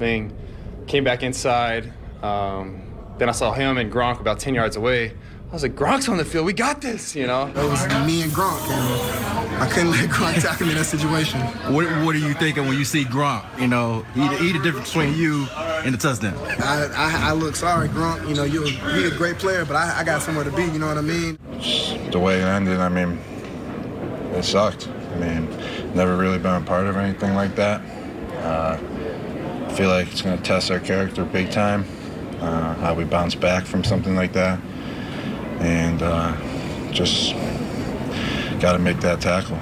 thing. Came back inside. Then I saw him and Gronk about 10 yards away. I was like, Gronk's on the field. We got this, you know? It was me and Gronk, and I couldn't let Gronk tackle me in that situation. What are you thinking when you see Gronk? You know, he the difference between you and the touchdown. I look sorry, Gronk. You know, you're a great player, but I got somewhere to be, you know what I mean? The way it ended, I mean, it sucked. I mean, never really been a part of anything like that. I feel like it's going to test our character big time, how we bounce back from something like that. And just got to make that tackle.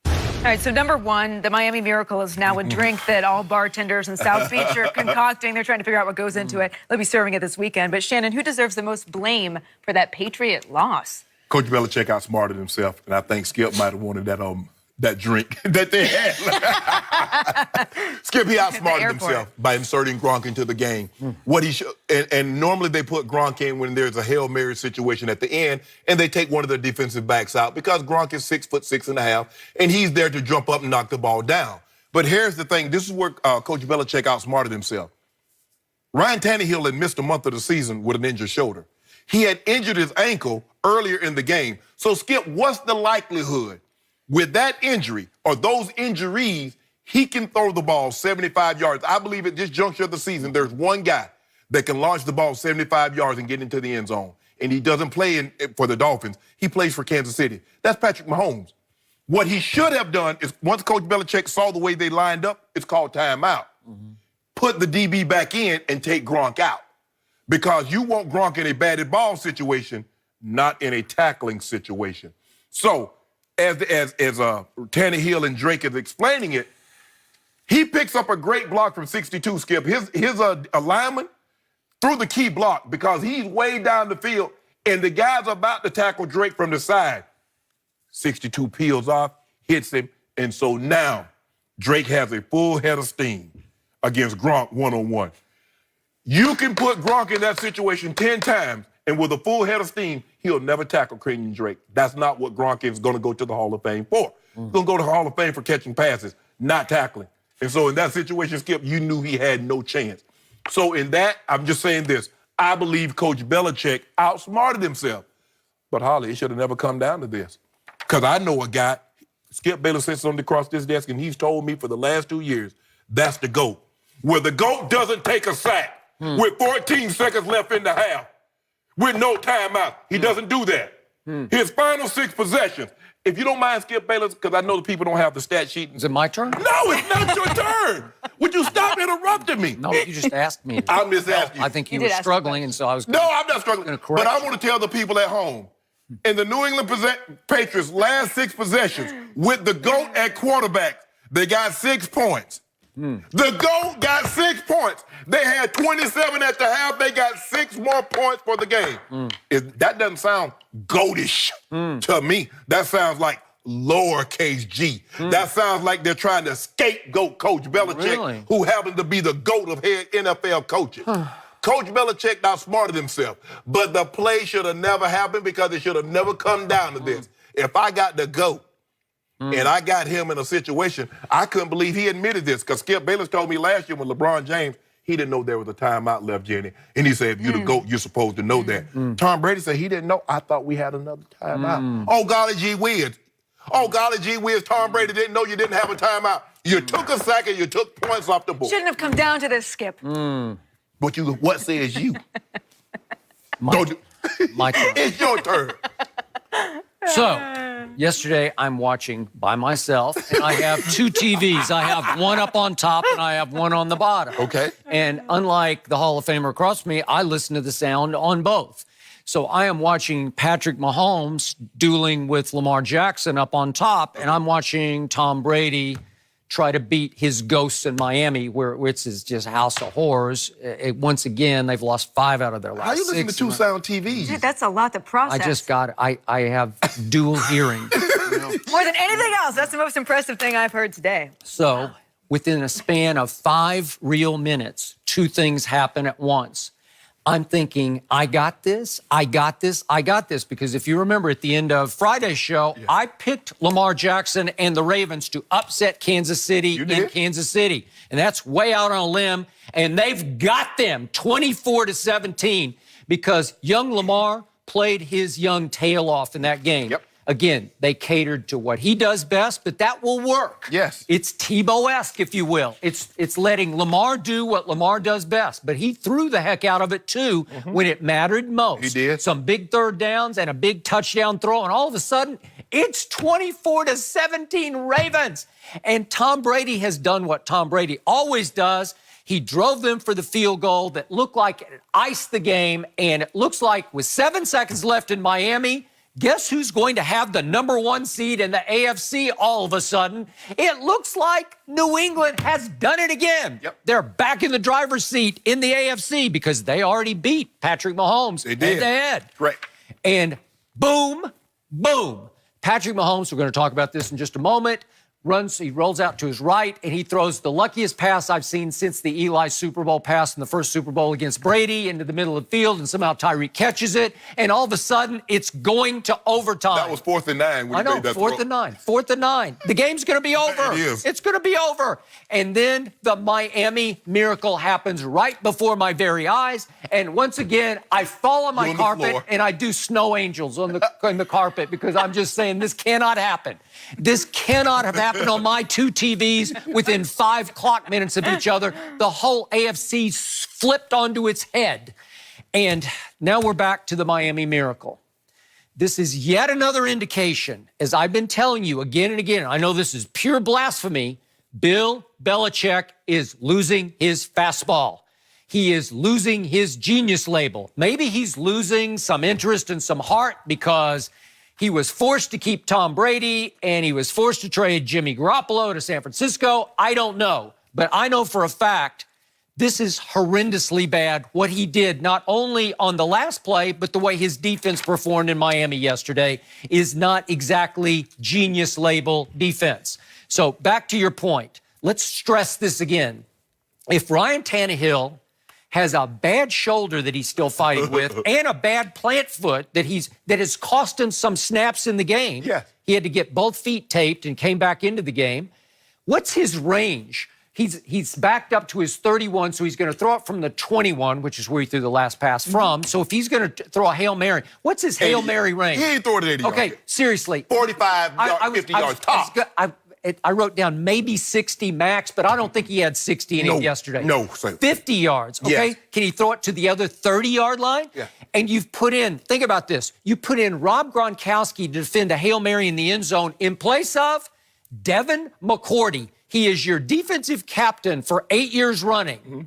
All right, so number one, the Miami Miracle is now a drink that all bartenders in South Beach are concocting. They're trying to figure out what goes into it. They'll be serving it this weekend. But Shannon, who deserves the most blame for that Patriot loss? Coach Belichick outsmarted himself, and I think Skip might have wanted that drink that they had. Skip, he outsmarted himself by inserting Gronk into the game. What he and normally they put Gronk in when there's a Hail Mary situation at the end, and they take one of their defensive backs out because Gronk is 6'6.5", and he's there to jump up and knock the ball down. But here's the thing: this is where Coach Belichick outsmarted himself. Ryan Tannehill had missed a month of the season with an injured shoulder. He had injured his ankle earlier in the game. So, Skip, what's the likelihood with that injury or those injuries, he can throw the ball 75 yards? I believe at this juncture of the season, there's one guy that can launch the ball 75 yards and get into the end zone. And he doesn't play for the Dolphins. He plays for Kansas City. That's Patrick Mahomes. What he should have done is, once Coach Belichick saw the way they lined up, it's called timeout. Put the DB back in and take Gronk out. Because you want Gronk in a batted ball situation, not in a tackling situation. So, as Tannehill and Drake is explaining it, he picks up a great block from 62, Skip. His alignment threw the key block because he's way down the field, and the guy's about to tackle Drake from the side. 62 peels off, hits him, and so now Drake has a full head of steam against Gronk one-on-one. You can put Gronk in that situation 10 times, and with a full head of steam, he'll never tackle Kenyon Drake. That's not what Gronk is going to go to the Hall of Fame for. He's going to go to the Hall of Fame for catching passes, not tackling. And so in that situation, Skip, you knew he had no chance. So in that, I'm just saying this. I believe Coach Belichick outsmarted himself. But, Holly, it should have never come down to this. Because I know a guy, Skip Bayless sits on across this desk, and he's told me for the last 2 years, that's the GOAT. Where the GOAT doesn't take a sack with 14 seconds left in the half, with no timeout. He doesn't do that. His final 6 possessions. If you don't mind, Skip Bayless, because I know the people don't have the stat sheet. Is it my turn? No, it's not your turn. Would you stop interrupting me? No, you just asked me. I'm just asking you. I think you were struggling, and so I was. No, I'm not struggling. But I want to tell the people at home, in the New England Patriots' last 6 possessions, with the GOAT at quarterback, they got 6 points. The GOAT got 6 points. They had 27 at the half. They got 6 more points for the game. That doesn't sound goatish to me. That sounds like lowercase g. That sounds like they're trying to scapegoat Coach Belichick, who happens to be the GOAT of head NFL coaches. Coach Belichick outsmarted himself. But the play should have never happened because it should have never come down to this. If I got the GOAT, and I got him in a situation, I couldn't believe he admitted this, because Skip Bayless told me last year when LeBron James, he didn't know there was a timeout left, Jenny. And he said, if you're the GOAT, you're supposed to know that. Tom Brady said he didn't know. I thought we had another timeout. Oh, golly gee whiz. Oh, golly gee whiz, Tom Brady didn't know you didn't have a timeout. You took a sack and you took points off the board. Shouldn't have come down to this, Skip. But what says you? My turn. It's your turn. So, yesterday I'm watching by myself, and I have 2 TVs. I have one up on top, and I have one on the bottom. Okay. And unlike the Hall of Famer across from me, I listen to the sound on both. So I am watching Patrick Mahomes dueling with Lamar Jackson up on top, and I'm watching Tom Brady try to beat his ghosts in Miami, where it's just house of horrors. Once again, they've lost 5 out of their last 6. How you listen to 2 sound TVs? Dude, that's a lot to process. I have dual hearing. More than anything else, that's the most impressive thing I've heard today. So, within a span of 5 real minutes, 2 things happen at once. I'm thinking, I got this, because if you remember at the end of Friday's show, I picked Lamar Jackson and the Ravens to upset Kansas City in Kansas City. And that's way out on a limb. And they've got them 24-17 because young Lamar played his young tail off in that game. Yep. Again, they catered to what he does best, but that will work. Yes. It's Tebow-esque, if you will. It's letting Lamar do what Lamar does best, but he threw the heck out of it, too, when it mattered most. He did. Some big third downs and a big touchdown throw, and all of a sudden, it's 24-17 Ravens. And Tom Brady has done what Tom Brady always does. He drove them for the field goal that looked like it iced the game, and it looks like with 7 seconds left in Miami, guess who's going to have the #1 seed in the AFC all of a sudden? It looks like New England has done it again. Yep. They're back in the driver's seat in the AFC because they already beat Patrick Mahomes head-to-head. Right. And boom, boom. Patrick Mahomes, we're going to talk about this in just a moment, he rolls out to his right, and he throws the luckiest pass I've seen since the Eli Super Bowl pass in the first Super Bowl against Brady into the middle of the field, and somehow Tyreek catches it, and all of a sudden, it's going to overtime. That was 4th and 9. When I know, made that 4th and 9. 4th and 9. The game's going to be over. It is. It's going to be over. And then the Miami miracle happens right before my very eyes, and once again, I fall on my carpet, and I do snow angels on the carpet because I'm just saying this cannot happen. This cannot have happened on my 2 TVs within 5 clock minutes of each other. The whole AFC flipped onto its head. And now we're back to the Miami Miracle. This is yet another indication, as I've been telling you again and again, I know this is pure blasphemy, Bill Belichick is losing his fastball. He is losing his genius label. Maybe he's losing some interest and some heart because he was forced to keep Tom Brady, and he was forced to trade Jimmy Garoppolo to San Francisco. I don't know. But I know for a fact this is horrendously bad, what he did, not only on the last play, but the way his defense performed in Miami yesterday is not exactly genius label defense. So back to your point. Let's stress this again. If Ryan Tannehill has a bad shoulder that he's still fighting with and a bad plant foot that has cost him some snaps in the game. Yeah. He had to get both feet taped and came back into the game. What's his range? He's backed up to his 31, so he's going to throw it from the 21, which is where he threw the last pass from. So if he's going to throw a Hail Mary, what's his Hail Mary range? He ain't throwing it 80 yards. Okay, seriously. 45, 50 yards tops. I wrote down maybe 60 max, but I don't think he had 60 in it yesterday. No. 50 yards, okay? Yes. Can he throw it to the other 30-yard line? Yeah. And you've put in, think about this, you put in Rob Gronkowski to defend a Hail Mary in the end zone in place of Devin McCourty. He is your defensive captain for 8 years running. Mm-hmm.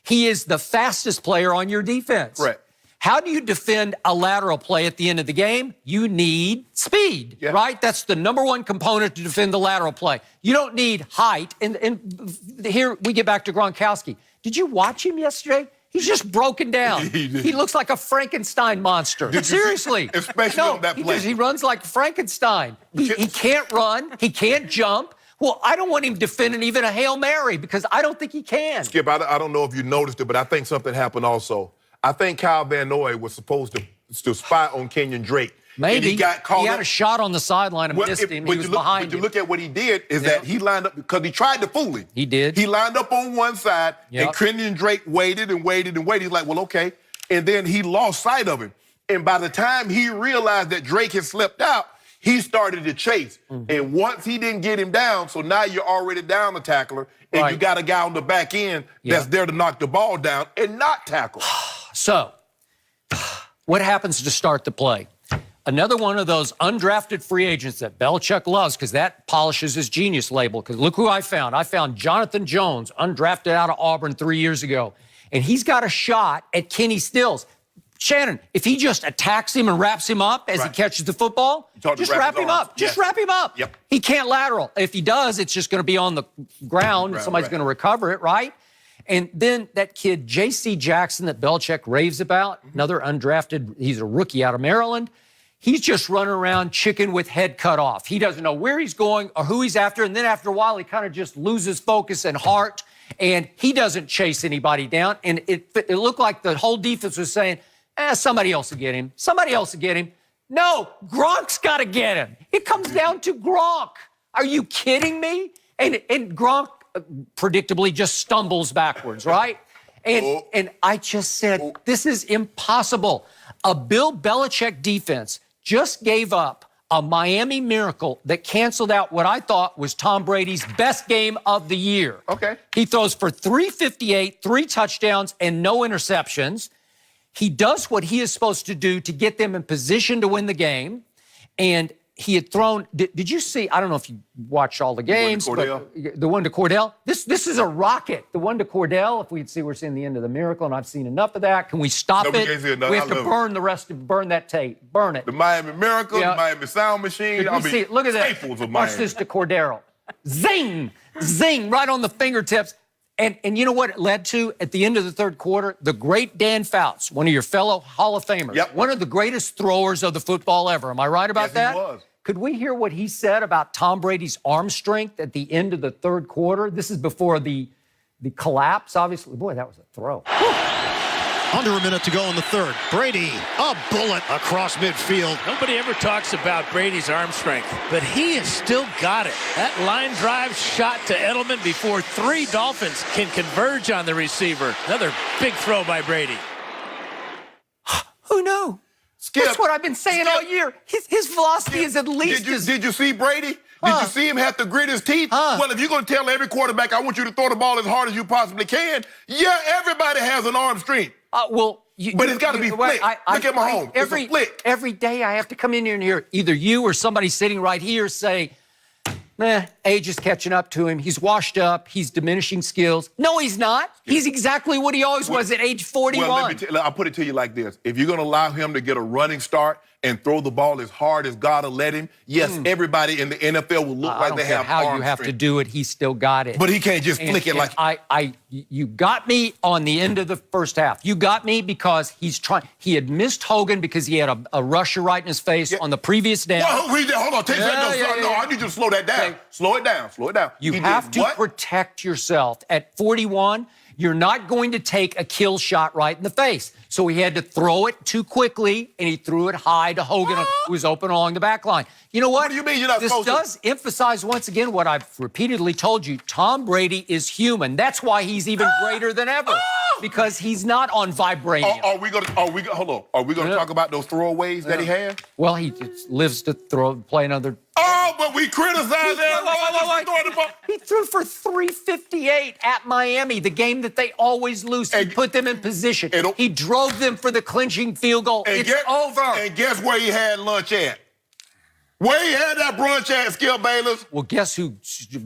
He is the fastest player on your defense. Right. How do you defend a lateral play at the end of the game? You need speed, right? That's the #1 component to defend the lateral play. You don't need height. And here we get back to Gronkowski. Did you watch him yesterday? He's just broken down. He looks like a Frankenstein monster. Seriously. Especially on that play. He runs like Frankenstein. He can't run. He can't jump. Well, I don't want him defending even a Hail Mary because I don't think he can. Skip, I don't know if you noticed it, but I think something happened also. I think Kyle Van Noy was supposed to spy on Kenyon Drake. Maybe. And he got caught He had a shot on the sideline and missed him. He was behind him. But you look at what he did is that he lined up, because he tried to fool him. He did. He lined up on one side, and Kenyon Drake waited and waited and waited. He's like, well, okay. And then he lost sight of him. And by the time he realized that Drake had slipped out, he started to chase. Mm-hmm. And once he didn't get him down, so now you're already down the tackler, and you got a guy on the back end that's there to knock the ball down and not tackle. So, what happens to start the play? Another one of those undrafted free agents that Belichick loves because that polishes his genius label. Because look who I found. I found Jonathan Jones, undrafted out of Auburn 3 years ago. And he's got a shot at Kenny Stills. Shannon, if he just attacks him and wraps him up as he catches the football, just wrap him up. Just wrap him up. Yep. He can't lateral. If he does, it's just going to be on the ground and somebody's going to recover it, right? And then that kid, J.C. Jackson, that Belichick raves about, another undrafted, he's a rookie out of Maryland. He's just running around chicken with head cut off. He doesn't know where he's going or who he's after. And then after a while, he kind of just loses focus and heart. and he doesn't chase anybody down. And it looked like the whole defense was saying, somebody else will get him. Somebody else will get him. No, Gronk's got to get him. It comes down to Gronk. Are you kidding me? And Gronk predictably just stumbles backwards, right? And I just said, this is impossible. A Bill Belichick defense just gave up a Miami Miracle that canceled out what I thought was Tom Brady's best game of the year. Okay. He throws for 358, 3 touchdowns, and no interceptions. He does what he is supposed to do to get them in position to win the game. And he had thrown, did you see, I don't know if you watched all the games, but the one to Cordell. This is a rocket. The one to Cordell, if we'd see, we're seeing the end of the miracle, and I've seen enough of that. Can we stop it? We have to burn that tape. Burn it. The Miami Miracle, the Miami Sound Machine. Look at that. Watch this to Cordero. Zing! Zing! Right on the fingertips. And you know what it led to at the end of the third quarter? The great Dan Fouts, one of your fellow Hall of Famers, one of the greatest throwers of the football ever. Am I right about that? He was. Could we hear what he said about Tom Brady's arm strength at the end of the third quarter? This is before the collapse, obviously. Boy, that was a throw. Under a minute to go in the third. Brady, a bullet across midfield. Nobody ever talks about Brady's arm strength, but he has still got it. That line drive shot to Edelman before 3 Dolphins can converge on the receiver. Another big throw by Brady. Who knew? Skip. That's what I've been saying all year. His velocity is at least Did you see Brady? Did you see him have to grit his teeth? Well, if you're going to tell every quarterback, I want you to throw the ball as hard as you possibly can, everybody has an arm strength. But it's got to be flick. Look at Mahomes. It's a flick. Every day I have to come in here and hear either you or somebody sitting right here say, age is catching up to him. He's washed up. He's diminishing skills. No, he's not. He's exactly what he always was at age 41. Well, I'll put it to you like this. If you're going to allow him to get a running start and throw the ball as hard as God will let him, yes, everybody in the NFL will look like they have arm how you have to do it. He's still got it. But he can't just flick it like... You got me on the end of the first half. You got me because he had missed Hogan because he had a rusher right in his face on the previous down. Well, hold on. No, I need you to slow that down. Okay. Slow it down. You have to protect yourself. At 41, you're not going to take a kill shot right in the face. So he had to throw it too quickly, and he threw it high to Hogan, who was open along the back line. You know what? What do you mean you're not supposed to? This does emphasize once again what I've repeatedly told you. Tom Brady is human. That's why he's even greater than ever, because he's not on vibranium. Are we going to talk about those throwaways that he had? Well, he just lives to play another. But we criticize that. He threw for 358 at Miami, the game that they always lose. He put them in position. He drove them for the clinching field goal. It's over. And guess where he had lunch at? Where he had that brunch at, Skip Bayless? Well, guess who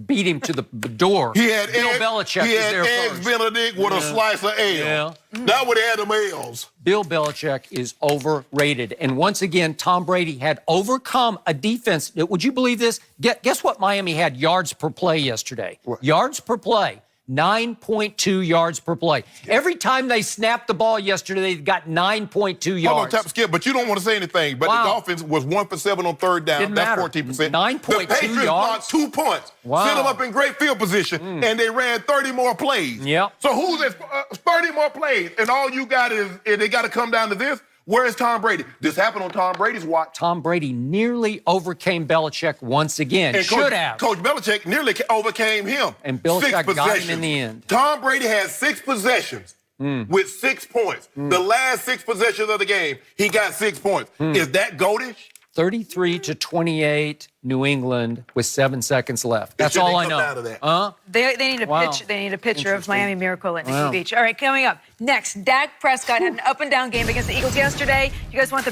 beat him to the door? He had Bill Belichick. He had eggs Benedict with a slice of ale. That would have had them ales. Bill Belichick is overrated. And once again, Tom Brady had overcome a defense. Would you believe this? Guess what Miami had yards per play yesterday? What? Yards per play. 9.2 yards per play. Every time they snapped the ball yesterday, they got 9.2 yards. Hold on, Skip, but you don't want to say anything. But the Dolphins was 1 for 7 on third down. Didn't That's matter. 14%. 9.2 the Patriots blocked 2 punts, set them up in great field position, and they ran 30 more plays. Yep. So who's at 30 more plays, and all you got is they got to come down to this? Where is Tom Brady? This happened on Tom Brady's watch. Tom Brady nearly overcame Belichick once again. And Should have. Coach Belichick nearly overcame him. And Belichick got him in the end. Tom Brady had 6 possessions with 6 points. The last 6 possessions of the game, he got 6 points. Is that goatish? 33-28, New England with 7 seconds left. That's all I know. They need a pitch. They need a picture of Miami Miracle at Nikki Beach. All right, coming up next, Dak Prescott had an up and down game against the Eagles yesterday. You guys want the